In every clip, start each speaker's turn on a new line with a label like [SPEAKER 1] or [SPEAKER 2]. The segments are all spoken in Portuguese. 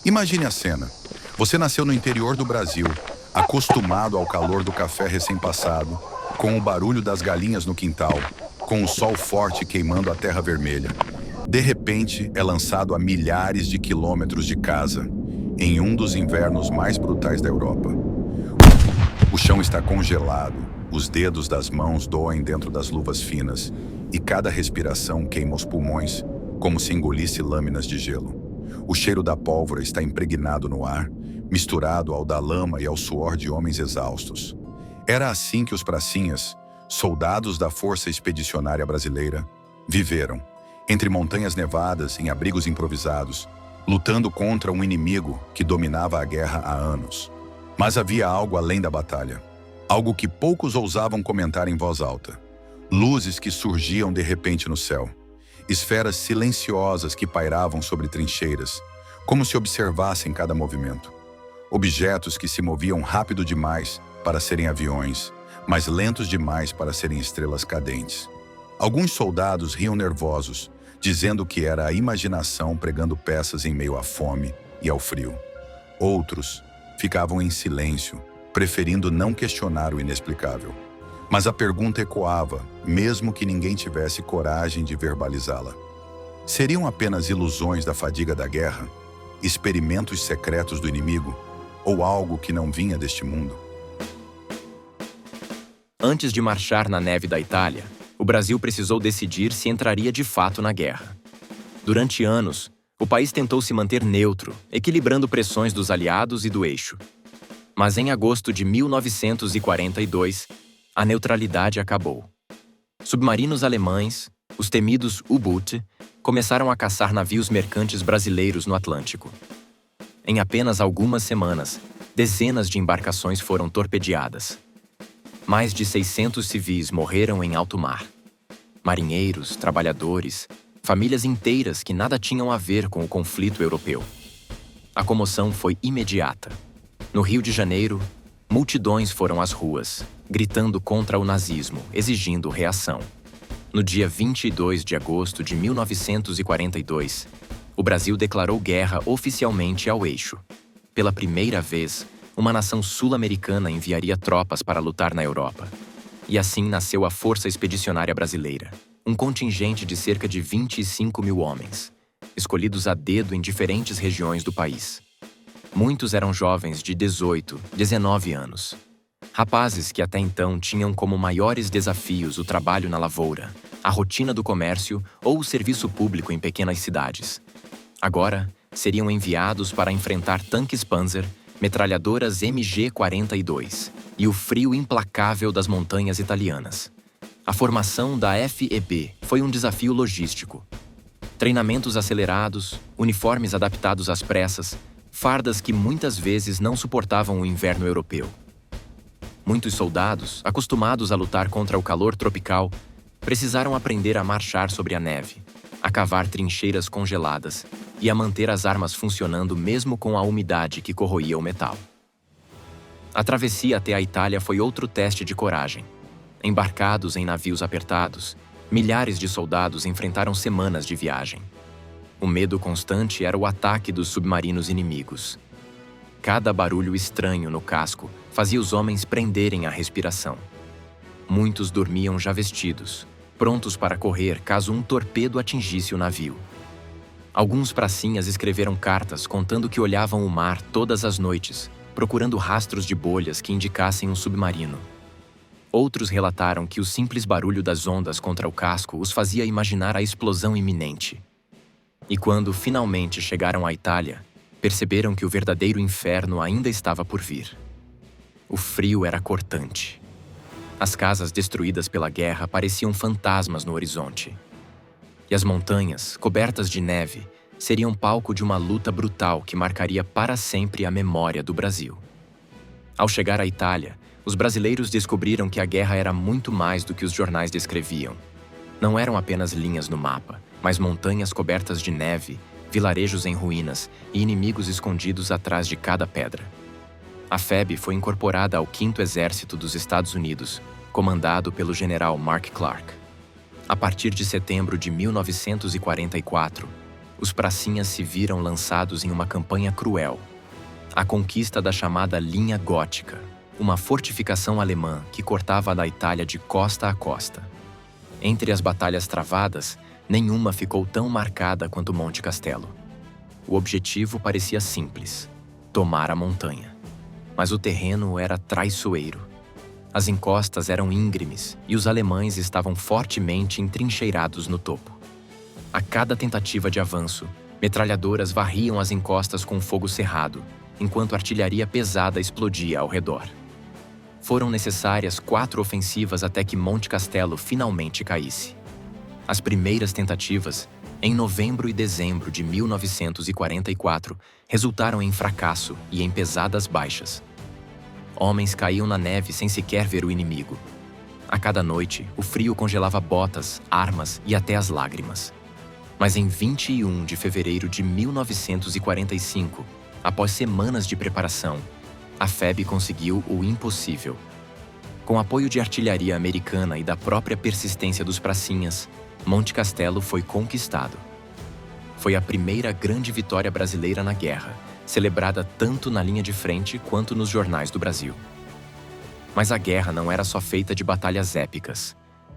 [SPEAKER 1] Imagine a cena. Você nasceu no interior do Brasil, acostumado ao calor do café recém-passado, com o barulho das galinhas no quintal, com o sol forte queimando a terra vermelha. De repente, é lançado a milhares de quilômetros de casa, em um dos invernos mais brutais da Europa. O chão está congelado, os dedos das mãos doem dentro das luvas finas, e cada respiração queima os pulmões, como se engolisse lâminas de gelo. O cheiro da pólvora está impregnado no ar, misturado ao da lama e ao suor de homens exaustos. Era assim que os pracinhas, soldados da Força Expedicionária Brasileira, viveram, entre montanhas nevadas, em abrigos improvisados, lutando contra um inimigo que dominava a guerra há anos. Mas havia algo além da batalha, algo que poucos ousavam comentar em voz alta. Luzes que surgiam de repente no céu, esferas silenciosas que pairavam sobre trincheiras, como se observassem cada movimento. Objetos que se moviam rápido demais para serem aviões, mas lentos demais para serem estrelas cadentes. Alguns soldados riam nervosos, dizendo que era a imaginação pregando peças em meio à fome e ao frio. Outros ficavam em silêncio, preferindo não questionar o inexplicável. Mas a pergunta ecoava, mesmo que ninguém tivesse coragem de verbalizá-la. Seriam apenas ilusões da fadiga da guerra? Experimentos secretos do inimigo? Ou algo que não vinha deste mundo?
[SPEAKER 2] Antes de marchar na neve da Itália, o Brasil precisou decidir se entraria de fato na guerra. Durante anos, o país tentou se manter neutro, equilibrando pressões dos aliados e do eixo. Mas em agosto de 1942, a neutralidade acabou. Submarinos alemães, os temidos U-Boot, começaram a caçar navios mercantes brasileiros no Atlântico. Em apenas algumas semanas, dezenas de embarcações foram torpedeadas. Mais de 600 civis morreram em alto mar. Marinheiros, trabalhadores, famílias inteiras que nada tinham a ver com o conflito europeu. A comoção foi imediata. No Rio de Janeiro, multidões foram às ruas, gritando contra o nazismo, exigindo reação. No dia 22 de agosto de 1942, o Brasil declarou guerra oficialmente ao eixo. Pela primeira vez, uma nação sul-americana enviaria tropas para lutar na Europa. E assim nasceu a Força Expedicionária Brasileira, um contingente de cerca de 25 mil homens, escolhidos a dedo em diferentes regiões do país. Muitos eram jovens de 18, 19 anos. Rapazes que até então tinham como maiores desafios o trabalho na lavoura, a rotina do comércio ou o serviço público em pequenas cidades. Agora, seriam enviados para enfrentar tanques Panzer, metralhadoras MG-42 e o frio implacável das montanhas italianas. A formação da FEB foi um desafio logístico. Treinamentos acelerados, uniformes adaptados às pressas, fardas que muitas vezes não suportavam o inverno europeu. Muitos soldados, acostumados a lutar contra o calor tropical, precisaram aprender a marchar sobre a neve, a cavar trincheiras congeladas e a manter as armas funcionando mesmo com a umidade que corroía o metal. A travessia até a Itália foi outro teste de coragem. Embarcados em navios apertados, milhares de soldados enfrentaram semanas de viagem. O medo constante era o ataque dos submarinos inimigos. Cada barulho estranho no casco fazia os homens prenderem a respiração. Muitos dormiam já vestidos, prontos para correr caso um torpedo atingisse o navio. Alguns pracinhas escreveram cartas contando que olhavam o mar todas as noites, procurando rastros de bolhas que indicassem um submarino. Outros relataram que o simples barulho das ondas contra o casco os fazia imaginar a explosão iminente. E quando finalmente chegaram à Itália, perceberam que o verdadeiro inferno ainda estava por vir. O frio era cortante. As casas destruídas pela guerra pareciam fantasmas no horizonte. E as montanhas, cobertas de neve, seriam palco de uma luta brutal que marcaria para sempre a memória do Brasil. Ao chegar à Itália, os brasileiros descobriram que a guerra era muito mais do que os jornais descreviam. Não eram apenas linhas no mapa, mas montanhas cobertas de neve, vilarejos em ruínas e inimigos escondidos atrás de cada pedra. A FEB foi incorporada ao 5º Exército dos Estados Unidos, comandado pelo general Mark Clark. A partir de setembro de 1944, os pracinhas se viram lançados em uma campanha cruel. A conquista da chamada Linha Gótica, uma fortificação alemã que cortava a Itália de costa a costa. Entre as batalhas travadas, nenhuma ficou tão marcada quanto Monte Castelo. O objetivo parecia simples: tomar a montanha. Mas o terreno era traiçoeiro. As encostas eram íngremes e os alemães estavam fortemente entrincheirados no topo. A cada tentativa de avanço, metralhadoras varriam as encostas com fogo cerrado, enquanto artilharia pesada explodia ao redor. Foram necessárias 4 ofensivas até que Monte Castelo finalmente caísse. As primeiras tentativas, em novembro e dezembro de 1944, resultaram em fracasso e em pesadas baixas. Homens caíam na neve sem sequer ver o inimigo. A cada noite, o frio congelava botas, armas e até as lágrimas. Mas em 21 de fevereiro de 1945, após semanas de preparação, a FEB conseguiu o impossível. Com apoio de artilharia americana e da própria persistência dos pracinhas, Monte Castelo foi conquistado. Foi a primeira grande vitória brasileira na guerra, celebrada tanto na linha de frente quanto nos jornais do Brasil. Mas a guerra não era só feita de batalhas épicas.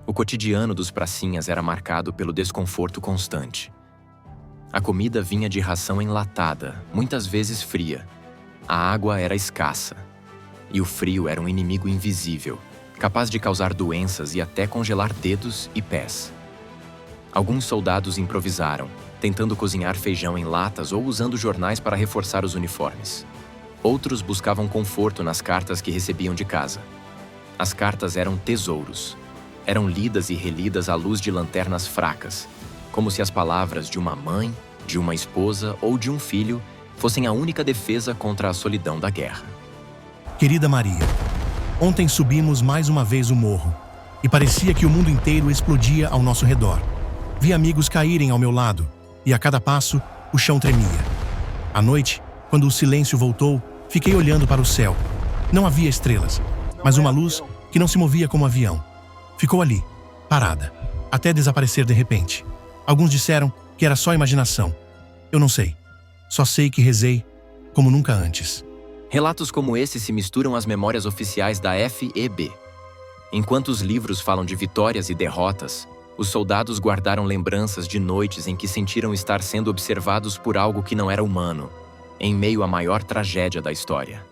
[SPEAKER 2] O cotidiano dos pracinhas era marcado pelo desconforto constante. A comida vinha de ração enlatada, muitas vezes fria. A água era escassa. E o frio era um inimigo invisível, capaz de causar doenças e até congelar dedos e pés. Alguns soldados improvisaram, tentando cozinhar feijão em latas ou usando jornais para reforçar os uniformes. Outros buscavam conforto nas cartas que recebiam de casa. As cartas eram tesouros. Eram lidas e relidas à luz de lanternas fracas, como se as palavras de uma mãe, de uma esposa ou de um filho fossem a única defesa contra a solidão da guerra.
[SPEAKER 3] Querida Maria, ontem subimos mais uma vez o morro e parecia que o mundo inteiro explodia ao nosso redor. Vi amigos caírem ao meu lado e a cada passo o chão tremia. À noite, quando o silêncio voltou, fiquei olhando para o céu. Não havia estrelas, mas uma luz que não se movia como um avião. Ficou ali, parada, até desaparecer de repente. Alguns disseram que era só imaginação. Eu não sei. Só sei que rezei como nunca antes.
[SPEAKER 2] Relatos como esse se misturam às memórias oficiais da FEB. Enquanto os livros falam de vitórias e derrotas, os soldados guardaram lembranças de noites em que sentiram estar sendo observados por algo que não era humano, em meio à maior tragédia da história.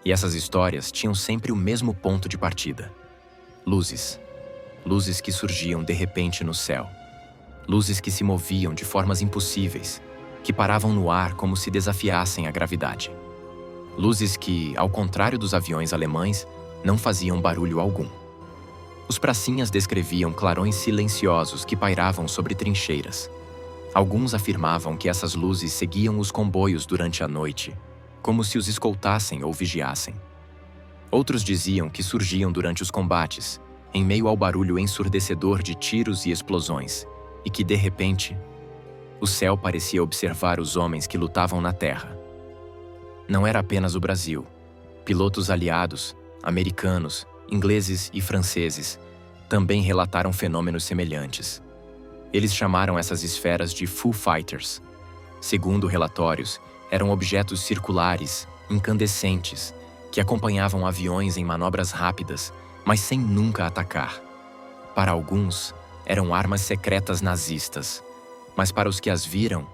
[SPEAKER 2] E essas histórias tinham sempre o mesmo ponto de partida: luzes. Luzes que surgiam de repente no céu. Luzes que se moviam de formas impossíveis, que paravam no ar como se desafiassem a gravidade. Luzes que, ao contrário dos aviões alemães, não faziam barulho algum. Os pracinhas descreviam clarões silenciosos que pairavam sobre trincheiras. Alguns afirmavam que essas luzes seguiam os comboios durante a noite, como se os escoltassem ou vigiassem. Outros diziam que surgiam durante os combates, em meio ao barulho ensurdecedor de tiros e explosões, e que, de repente, o céu parecia observar os homens que lutavam na terra. Não era apenas o Brasil. Pilotos aliados, americanos, ingleses e franceses também relataram fenômenos semelhantes. Eles chamaram essas esferas de Foo Fighters. Segundo relatórios, eram objetos circulares, incandescentes, que acompanhavam aviões em manobras rápidas, mas sem nunca atacar. Para alguns, eram armas secretas nazistas, mas para os que as viram,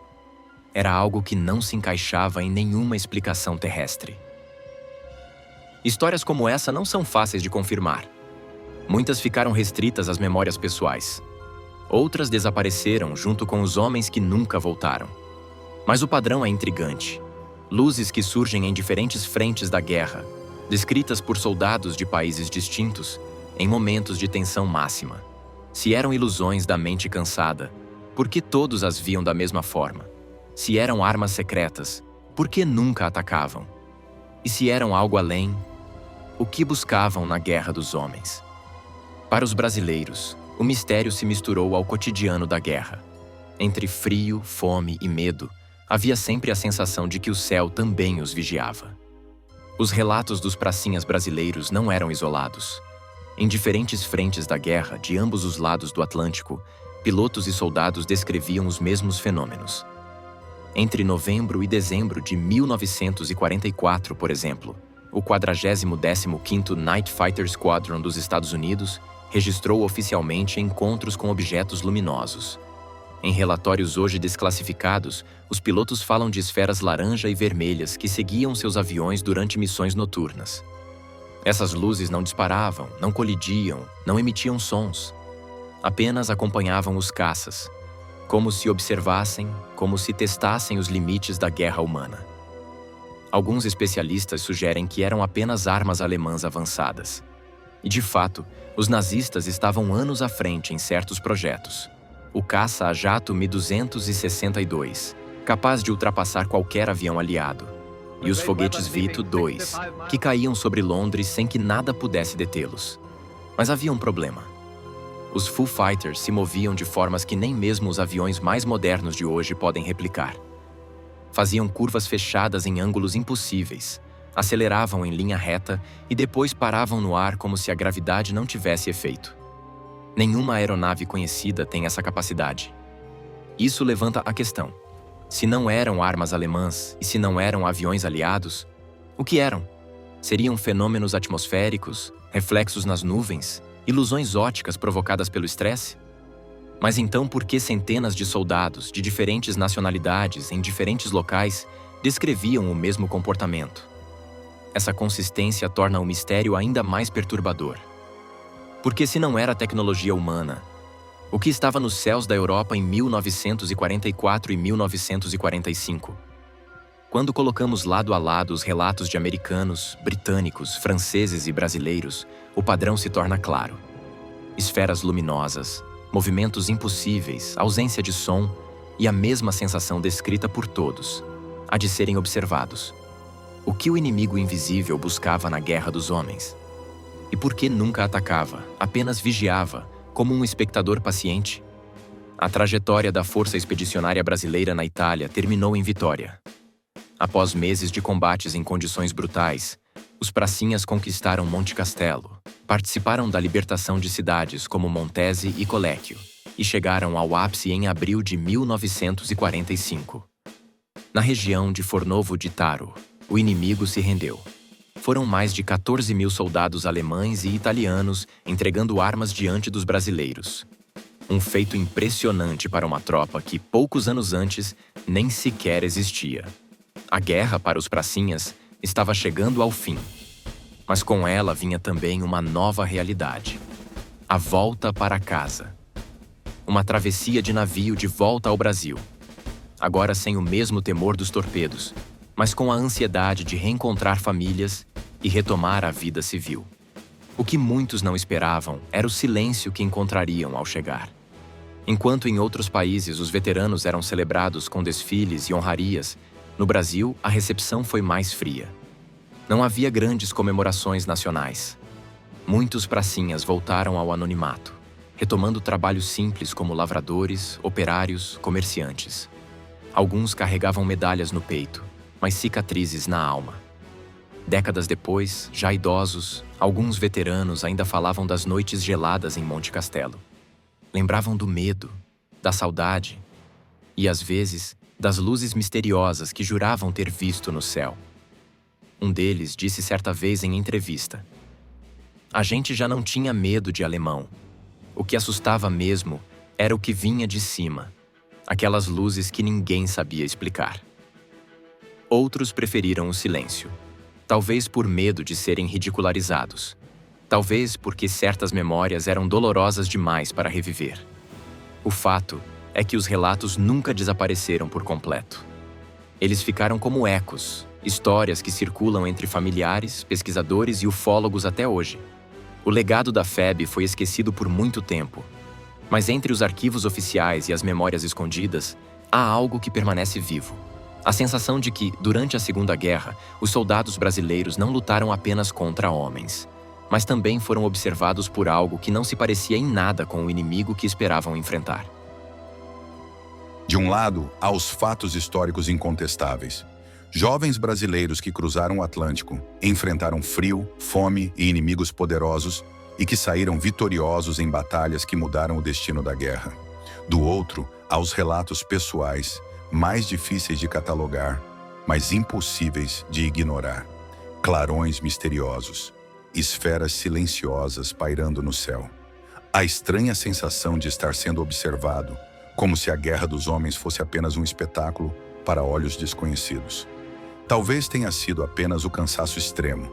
[SPEAKER 2] era algo que não se encaixava em nenhuma explicação terrestre. Histórias como essa não são fáceis de confirmar. Muitas ficaram restritas às memórias pessoais. Outras desapareceram junto com os homens que nunca voltaram. Mas o padrão é intrigante. Luzes que surgem em diferentes frentes da guerra, descritas por soldados de países distintos, em momentos de tensão máxima. Se eram ilusões da mente cansada, por que todos as viam da mesma forma? Se eram armas secretas, por que nunca atacavam? E se eram algo além, o que buscavam na guerra dos homens? Para os brasileiros, o mistério se misturou ao cotidiano da guerra. Entre frio, fome e medo, havia sempre a sensação de que o céu também os vigiava. Os relatos dos pracinhas brasileiros não eram isolados. Em diferentes frentes da guerra, de ambos os lados do Atlântico, pilotos e soldados descreviam os mesmos fenômenos. Entre novembro e dezembro de 1944, por exemplo, o 415º Night Fighter Squadron dos Estados Unidos registrou oficialmente encontros com objetos luminosos. Em relatórios hoje desclassificados, os pilotos falam de esferas laranja e vermelhas que seguiam seus aviões durante missões noturnas. Essas luzes não disparavam, não colidiam, não emitiam sons. Apenas acompanhavam os caças, como se observassem, como se testassem os limites da guerra humana. Alguns especialistas sugerem que eram apenas armas alemãs avançadas. E, de fato, os nazistas estavam anos à frente em certos projetos. O caça a jato Mi-262, capaz de ultrapassar qualquer avião aliado, e os foguetes Vito-2, que caíam sobre Londres sem que nada pudesse detê-los. Mas havia um problema. Os Foo Fighters se moviam de formas que nem mesmo os aviões mais modernos de hoje podem replicar. Faziam curvas fechadas em ângulos impossíveis, aceleravam em linha reta e depois paravam no ar como se a gravidade não tivesse efeito. Nenhuma aeronave conhecida tem essa capacidade. Isso levanta a questão: se não eram armas alemãs e se não eram aviões aliados, o que eram? Seriam fenômenos atmosféricos, reflexos nas nuvens, ilusões ópticas provocadas pelo estresse? Mas então por que centenas de soldados de diferentes nacionalidades em diferentes locais descreviam o mesmo comportamento? Essa consistência torna o mistério ainda mais perturbador. Porque se não era tecnologia humana, o que estava nos céus da Europa em 1944 e 1945? Quando colocamos lado a lado os relatos de americanos, britânicos, franceses e brasileiros, o padrão se torna claro. Esferas luminosas, movimentos impossíveis, ausência de som e a mesma sensação descrita por todos, a de serem observados. O que o inimigo invisível buscava na guerra dos homens? E por que nunca atacava, apenas vigiava, como um espectador paciente? A trajetória da Força Expedicionária Brasileira na Itália terminou em vitória. Após meses de combates em condições brutais, os pracinhas conquistaram Monte Castelo, participaram da libertação de cidades como Montese e Collecchio e chegaram ao ápice em abril de 1945. Na região de Fornovo di Taro, o inimigo se rendeu. Foram mais de 14 mil soldados alemães e italianos entregando armas diante dos brasileiros. Um feito impressionante para uma tropa que, poucos anos antes, nem sequer existia. A guerra para os pracinhas estava chegando ao fim. Mas com ela vinha também uma nova realidade. A volta para casa. Uma travessia de navio de volta ao Brasil. Agora sem o mesmo temor dos torpedos, mas com a ansiedade de reencontrar famílias e retomar a vida civil. O que muitos não esperavam era o silêncio que encontrariam ao chegar. Enquanto em outros países os veteranos eram celebrados com desfiles e honrarias, no Brasil a recepção foi mais fria. Não havia grandes comemorações nacionais. Muitos pracinhas voltaram ao anonimato, retomando trabalhos simples como lavradores, operários, comerciantes. Alguns carregavam medalhas no peito, mas cicatrizes na alma. Décadas depois, já idosos, alguns veteranos ainda falavam das noites geladas em Monte Castelo. Lembravam do medo, da saudade e, às vezes, das luzes misteriosas que juravam ter visto no céu. Um deles disse certa vez em entrevista: "A gente já não tinha medo de alemão. O que assustava mesmo era o que vinha de cima, aquelas luzes que ninguém sabia explicar." Outros preferiram o silêncio. Talvez por medo de serem ridicularizados. Talvez porque certas memórias eram dolorosas demais para reviver. O fato é que os relatos nunca desapareceram por completo. Eles ficaram como ecos, histórias que circulam entre familiares, pesquisadores e ufólogos até hoje. O legado da FEB foi esquecido por muito tempo. Mas entre os arquivos oficiais e as memórias escondidas, há algo que permanece vivo. A sensação de que, durante a Segunda Guerra, os soldados brasileiros não lutaram apenas contra homens, mas também foram observados por algo que não se parecia em nada com o inimigo que esperavam enfrentar.
[SPEAKER 1] De um lado, há os fatos históricos incontestáveis. Jovens brasileiros que cruzaram o Atlântico, enfrentaram frio, fome e inimigos poderosos e que saíram vitoriosos em batalhas que mudaram o destino da guerra. Do outro, há os relatos pessoais, mais difíceis de catalogar, mas impossíveis de ignorar. Clarões misteriosos, esferas silenciosas pairando no céu. A estranha sensação de estar sendo observado, como se a guerra dos homens fosse apenas um espetáculo para olhos desconhecidos. Talvez tenha sido apenas o cansaço extremo,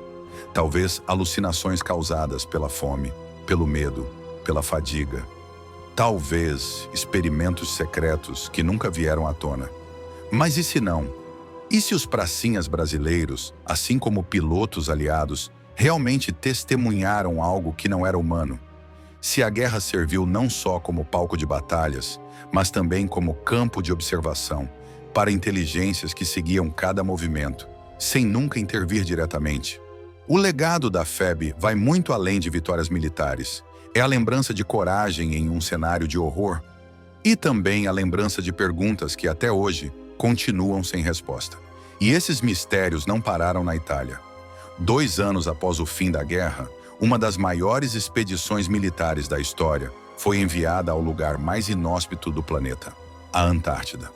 [SPEAKER 1] talvez alucinações causadas pela fome, pelo medo, pela fadiga. Talvez experimentos secretos que nunca vieram à tona. Mas e se não? E se os pracinhas brasileiros, assim como pilotos aliados, realmente testemunharam algo que não era humano? Se a guerra serviu não só como palco de batalhas, mas também como campo de observação para inteligências que seguiam cada movimento, sem nunca intervir diretamente. O legado da FEB vai muito além de vitórias militares. É a lembrança de coragem em um cenário de horror e também a lembrança de perguntas que até hoje continuam sem resposta. E esses mistérios não pararam na Itália. 2 anos após o fim da guerra, uma das maiores expedições militares da história foi enviada ao lugar mais inóspito do planeta, a Antártida.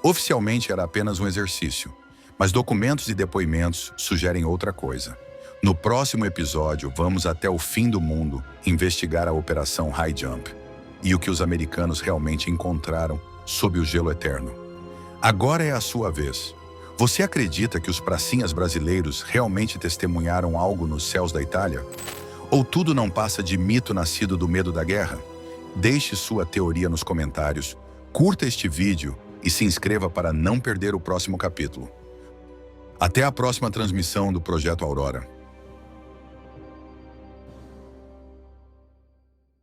[SPEAKER 1] Oficialmente era apenas um exercício, mas documentos e depoimentos sugerem outra coisa. No próximo episódio, vamos até o fim do mundo investigar a Operação High Jump e o que os americanos realmente encontraram sob o gelo eterno. Agora é a sua vez. Você acredita que os pracinhas brasileiros realmente testemunharam algo nos céus da Itália? Ou tudo não passa de mito nascido do medo da guerra? Deixe sua teoria nos comentários, curta este vídeo e se inscreva para não perder o próximo capítulo. Até a próxima transmissão do Projeto Aurora.